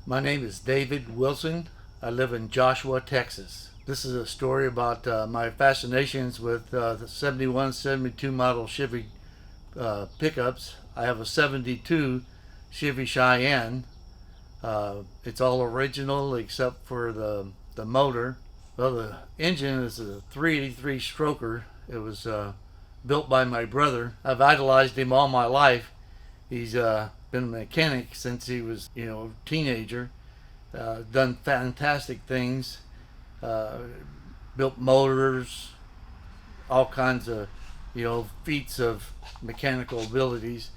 My name is David Wilson. I live in Joshua, Texas. This is a story about my fascinations with the 71, 72 model Chevy pickups. I have a 72 Chevy Cheyenne. It's all original except for the motor. Well, the engine is a 383 stroker. It was built by my brother. I've idolized him all my life. He's been a mechanic since he was, a teenager. Done fantastic things. Built motors, all kinds of, feats of mechanical abilities.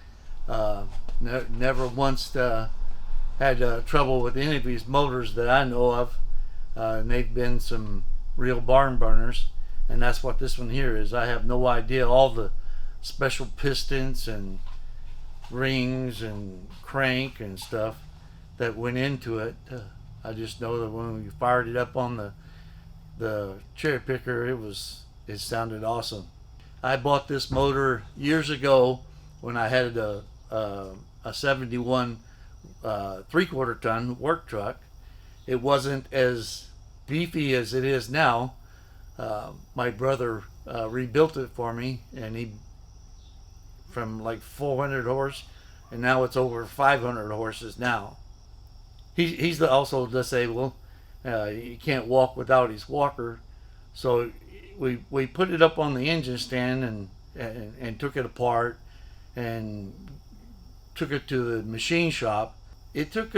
Never once had trouble with any of these motors that I know of. And they've been some real barn burners, and that's what this one here is. I have no idea all the special pistons and rings and crank and stuff that went into it. I just know that when we fired it up on the cherry picker, it sounded awesome. I bought this motor years ago when I had a 71 3/4 ton work truck. It wasn't as beefy as it is now. My brother rebuilt it for me, and he from like 400 horse, and now it's over 500 horses now. He's also disabled. He can't walk without his walker, so we put it up on the engine stand and took it apart and took it to the machine shop. It took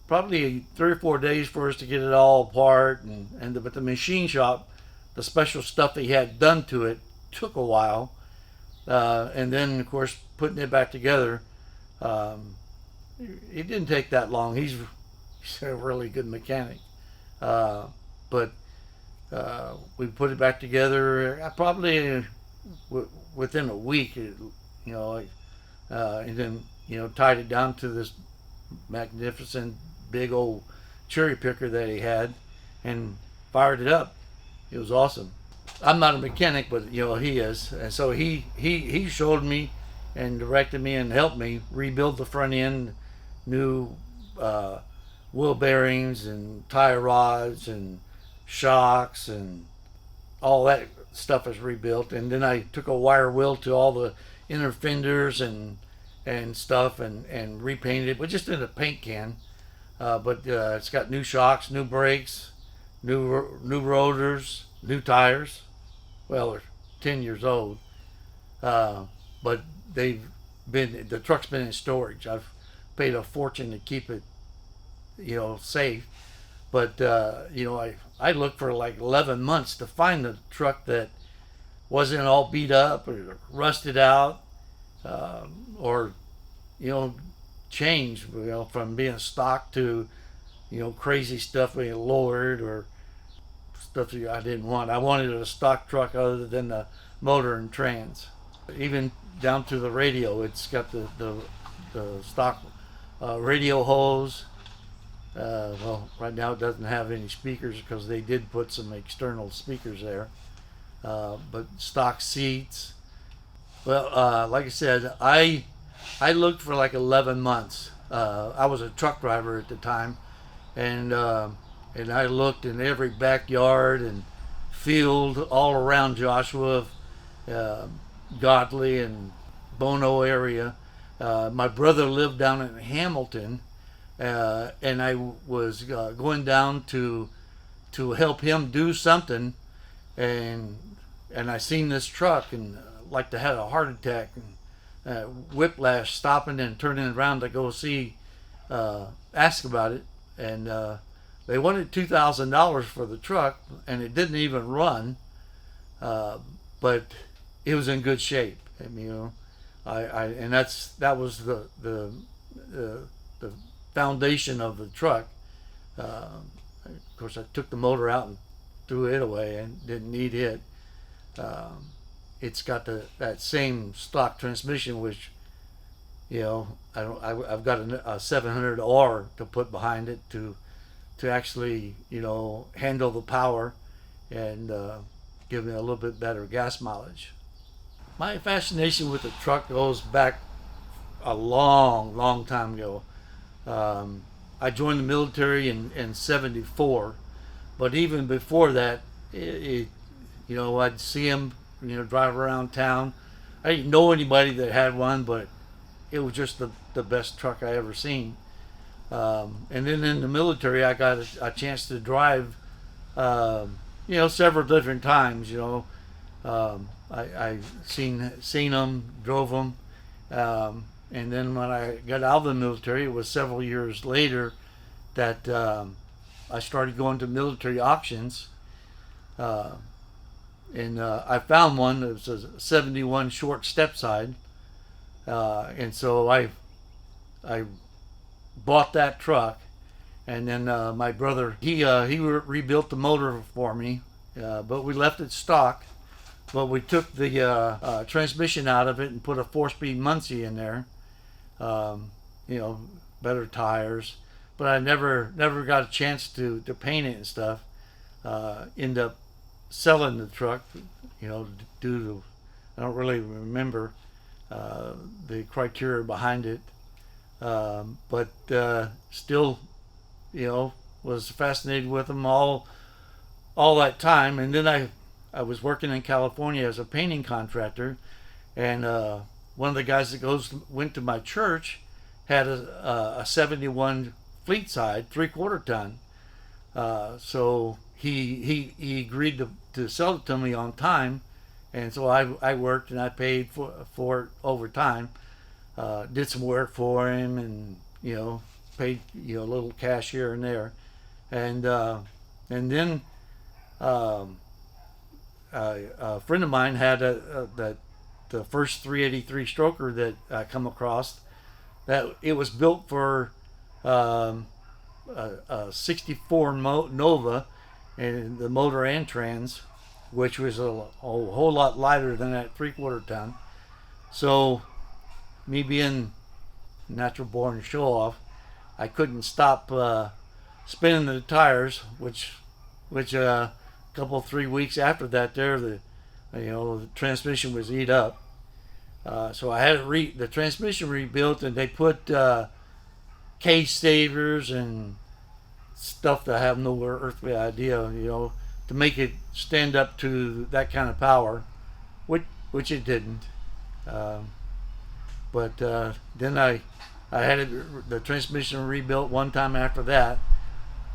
probably 3 or 4 days for us to get it all apart, but the machine shop, the special stuff he had done to it, took a while. And then, of course, putting it back together, it didn't take that long. He's a really good mechanic. But we put it back together probably within a week, and then, tied it down to this magnificent big old cherry picker that he had and fired it up. It was awesome. I'm not a mechanic, but he is, and so he showed me and directed me and helped me rebuild the front end, new wheel bearings and tie rods and shocks and all that stuff is rebuilt. And then I took a wire wheel to all the inner fenders and stuff and repainted it, but just in a paint can. But it's got new shocks, new brakes, new rotors, new tires. Well, they're 10 years old, but the truck's been in storage. I've paid a fortune to keep it, safe. But I looked for like 11 months to find the truck that wasn't all beat up or rusted out, or changed, from being stock to crazy stuff being lowered or stuff that I didn't want. I wanted a stock truck other than the motor and trans. Even down to the radio, it's got the stock radio hose. Well, right now it doesn't have any speakers because they did put some external speakers there. But stock seats. Well, like I said, I looked for like 11 months. I was a truck driver at the time, and I looked in every backyard and field all around Joshua, Godley and Bono area. My brother lived down in Hamilton, and I was going down to help him do something, and I seen this truck and like to have a heart attack and whiplash, stopping and turning around to go ask about it, and they wanted $2,000 for the truck, and it didn't even run, but it was in good shape. And that was the foundation of the truck. Of course, I took the motor out and threw it away and didn't need it. It's got that same stock transmission, which I've got a 700R to put behind it to actually handle the power and give me a little bit better gas mileage. My fascination with the truck goes back a long time ago. I joined the military in '74, but even before that, I'd see him, drive around town. I didn't know anybody that had one, but it was just the best truck I ever seen. And then in the military, I got a chance to drive, several different times. I seen them, drove them, and then when I got out of the military, it was several years later that I started going to military auctions, and I found one that was a '71 short step side, and so I bought that truck, and then my brother he rebuilt the motor for me, but we left it stock. But we took the transmission out of it and put a 4-speed Muncie in there. Better tires. But I never got a chance to paint it and stuff. End up selling the truck, due to, I don't really remember the criteria behind it. But still, was fascinated with them all that time. And then I was working in California as a painting contractor, and one of the guys that went to my church had a '71 fleet side 3/4 ton. So he agreed to sell it to me on time, and so I worked and I paid for it over time. Did some work for him, and paid a little cash here and there, and then a friend of mine had the first 383 stroker that I come across. That it was built for a '64 Nova, and the motor and trans, which was a whole lot lighter than that 3/4 ton. So, me being natural born show off, I couldn't stop spinning the tires, which a couple 3 weeks after that, the transmission was eat up. So I had the transmission rebuilt, and they put case savers and stuff that I have no earthly idea, to make it stand up to that kind of power, which it didn't. But then I had the transmission rebuilt one time after that.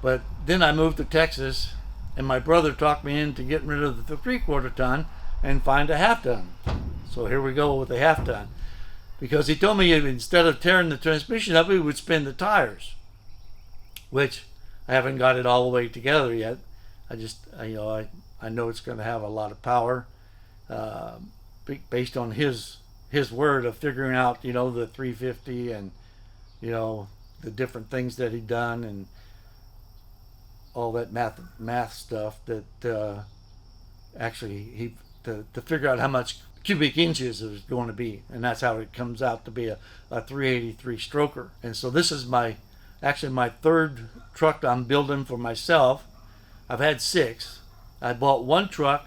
But then I moved to Texas, and my brother talked me into getting rid of the 3/4 ton and find a 1/2 ton. So here we go with the 1/2 ton, because he told me instead of tearing the transmission up, he would spin the tires, which I haven't got it all the way together yet. I know it's going to have a lot of power, based on his word of figuring out the 350 and the different things that he done and all that math stuff that actually to figure out how much cubic inches it was going to be, and that's how it comes out to be a 383 stroker. And so this is actually my third truck I'm building for myself. I've had 6. I bought one truck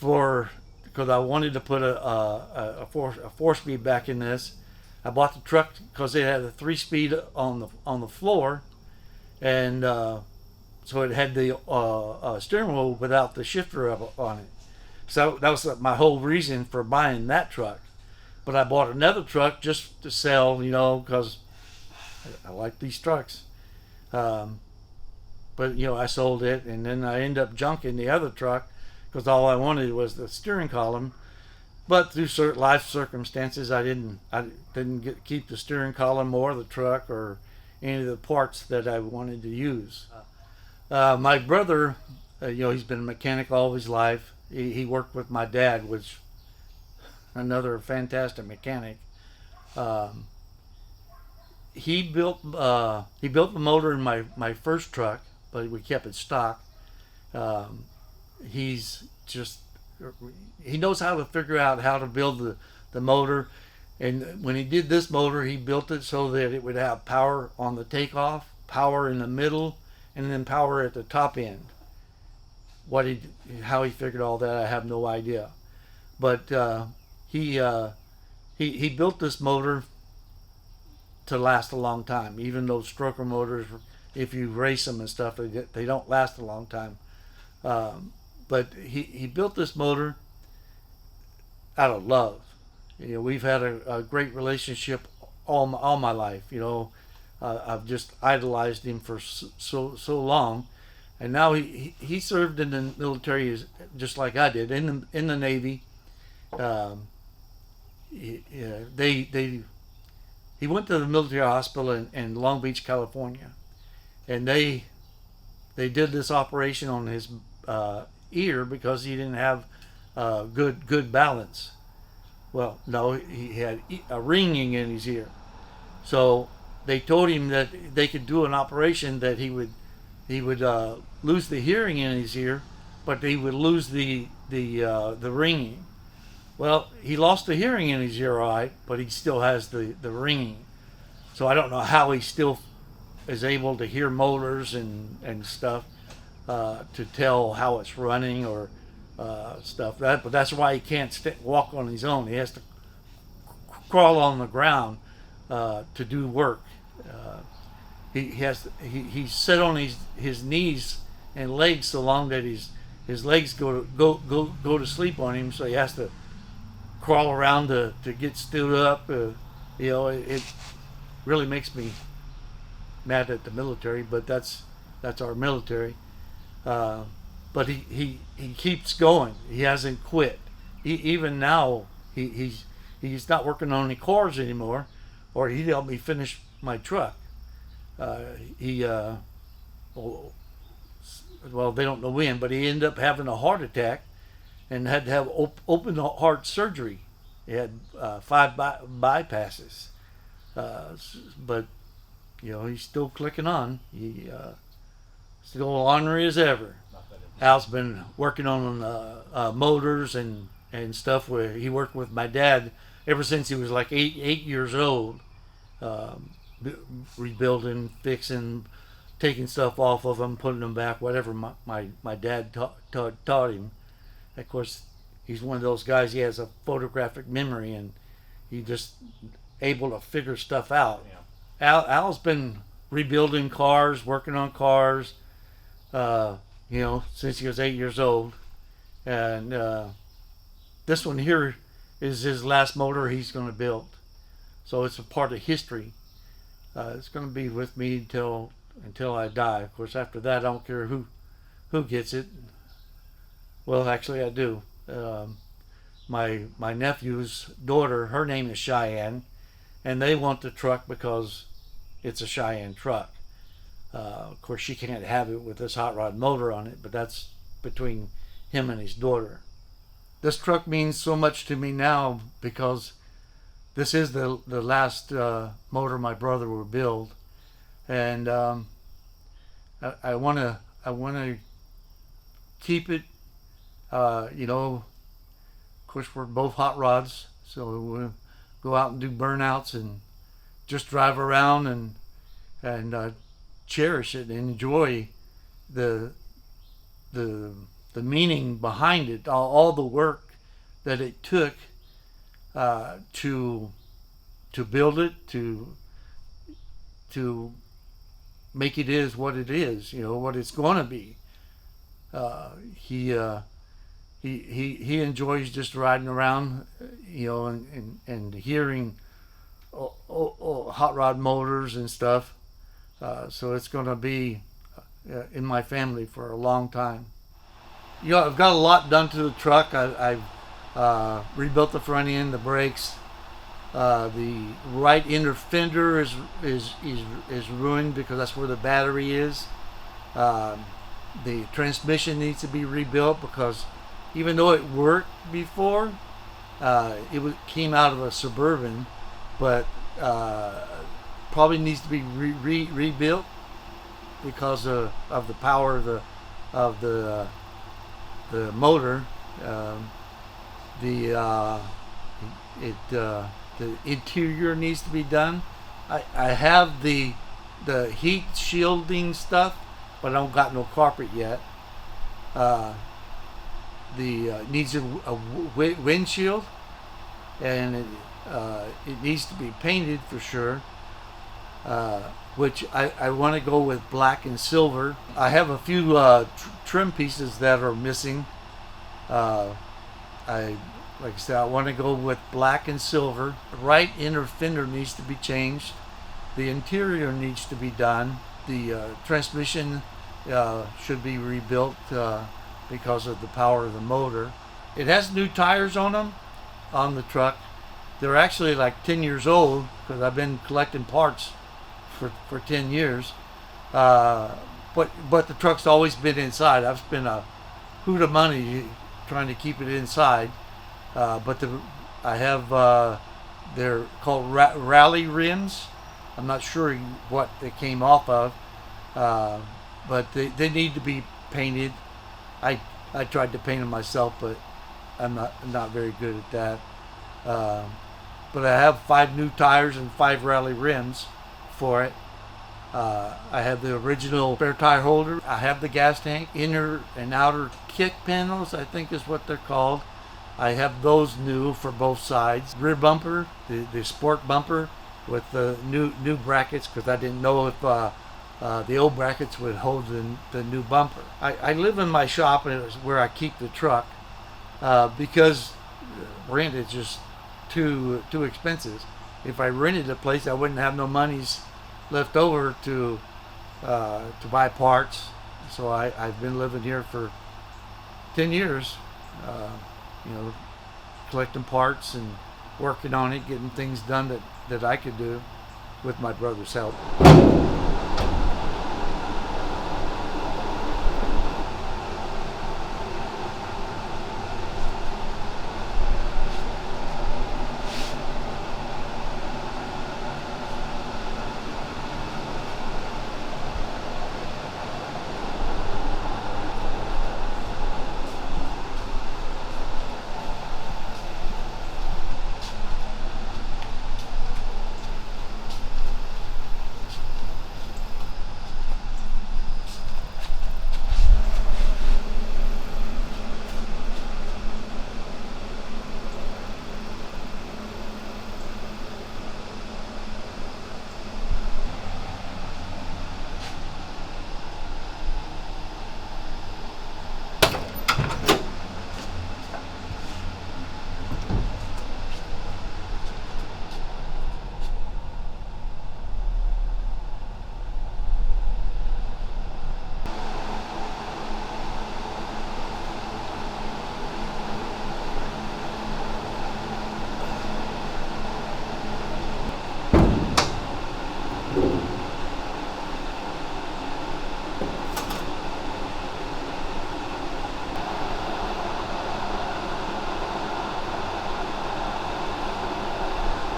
because I wanted to put a 4-speed back in this. I bought the truck because it had a 3-speed on the floor, and so it had the steering wheel without the shifter on it. So that was my whole reason for buying that truck. But I bought another truck just to sell, because I like these trucks. But I sold it, and then I ended up junking the other truck because all I wanted was the steering column. But through certain life circumstances, I didn't keep the steering column or the truck or any of the parts that I wanted to use. My brother, he's been a mechanic all his life. He worked with my dad, which another fantastic mechanic. He built the motor in my first truck, but we kept it stock. He knows how to figure out how to build the motor, and when he did this motor, he built it so that it would have power on the takeoff, power in the middle, and then power at the top end. How he figured all that, I have no idea. But he built this motor to last a long time. Even those stroker motors, if you race them and stuff, they don't last a long time. But he built this motor out of love. You know, we've had a great relationship all my life. You know, I've just idolized him for so long, and now he served in the military just like I did in the Navy. He went to the military hospital in Long Beach, California, and they did this operation on his ear because he didn't have good balance. Well, no, he had a ringing in his ear. So they told him that they could do an operation that he would lose the hearing in his ear, but he would lose the ringing. Well, he lost the hearing in his ear, all right, but he still has the ringing. So I don't know how he still is able to hear motors and stuff to tell how it's running or stuff. But that's why he can't walk on his own. He has to crawl on the ground to do work. He's set on his knees and legs so long that his legs go to sleep on him. So he has to crawl around to get stood up. You know, it really makes me mad at the military, but that's our military. But he keeps going. He hasn't quit. Even now, he's not working on any cars anymore, or he helped me finish my truck. Well, they don't know when, but he ended up having a heart attack and had to have open heart surgery. He had 5 bypasses, but you know, he's still clicking on. He still ornery as ever. Al's been working on motors and stuff. Where he worked with my dad ever since he was like 8 years old, rebuilding, fixing, taking stuff off of them, putting them back, whatever my dad taught him. Of course, he's one of those guys. He has a photographic memory, and he just able to figure stuff out. Yeah. Al's been rebuilding cars, working on cars. You know, since he was 8 years old. And this one here is his last motor he's going to build. So it's a part of history. It's going to be with me until I die. Of course, after that, I don't care who gets it. Well, actually, I do. My nephew's daughter, her name is Cheyenne, and they want the truck because it's a Cheyenne truck. Of course, she can't have it with this hot rod motor on it, but that's between him and his daughter. This truck means so much to me now because this is the last motor my brother will build, and I want to keep it. You know, of course, we're both hot rods, so we'll go out and do burnouts and just drive around and cherish it and enjoy the meaning behind it, all the work that it took to build it, to make it is what it is, you know, what it's going to be. He enjoys just riding around, you know, and hearing hot rod motors and stuff. So it's going to be in my family for a long time. You know, I've got a lot done to the truck. I've rebuilt the front end, the brakes. The right inner fender is ruined because that's where the battery is. The transmission needs to be rebuilt because even though it worked before, came out of a Suburban, but probably needs to be rebuilt because of the power of the motor. The interior needs to be done. I have the heat shielding stuff, but I don't got no carpet yet. Needs a windshield, and it needs to be painted for sure. which I want to go with black and silver. I have a few trim pieces that are missing. Like I said, I want to go with black and silver. Right inner fender needs to be changed. The interior needs to be done. The transmission should be rebuilt because of the power of the motor. It has new tires on them, on the truck. They're actually like 10 years old because I've been collecting parts for 10 years. But the truck's always been inside. I've spent a hoot of money trying to keep it inside. But I have, they're called rally rims. I'm not sure what they came off of, but they need to be painted. I tried to paint them myself, but I'm not very good at that. But I have 5 new tires and 5 rally rims for it. I have the original spare tire holder. I have the gas tank, inner and outer kick panels, I think is what they're called. I have those new for both sides. Rear bumper, the sport bumper with the new brackets, because I didn't know if the old brackets would hold the new bumper. I live in my shop, and it's where I keep the truck because rent is just too expensive. If I rented a place, I wouldn't have no monies left over to buy parts. So I've been living here for 10 years. Collecting parts and working on it, getting things done that I could do with my brother's help.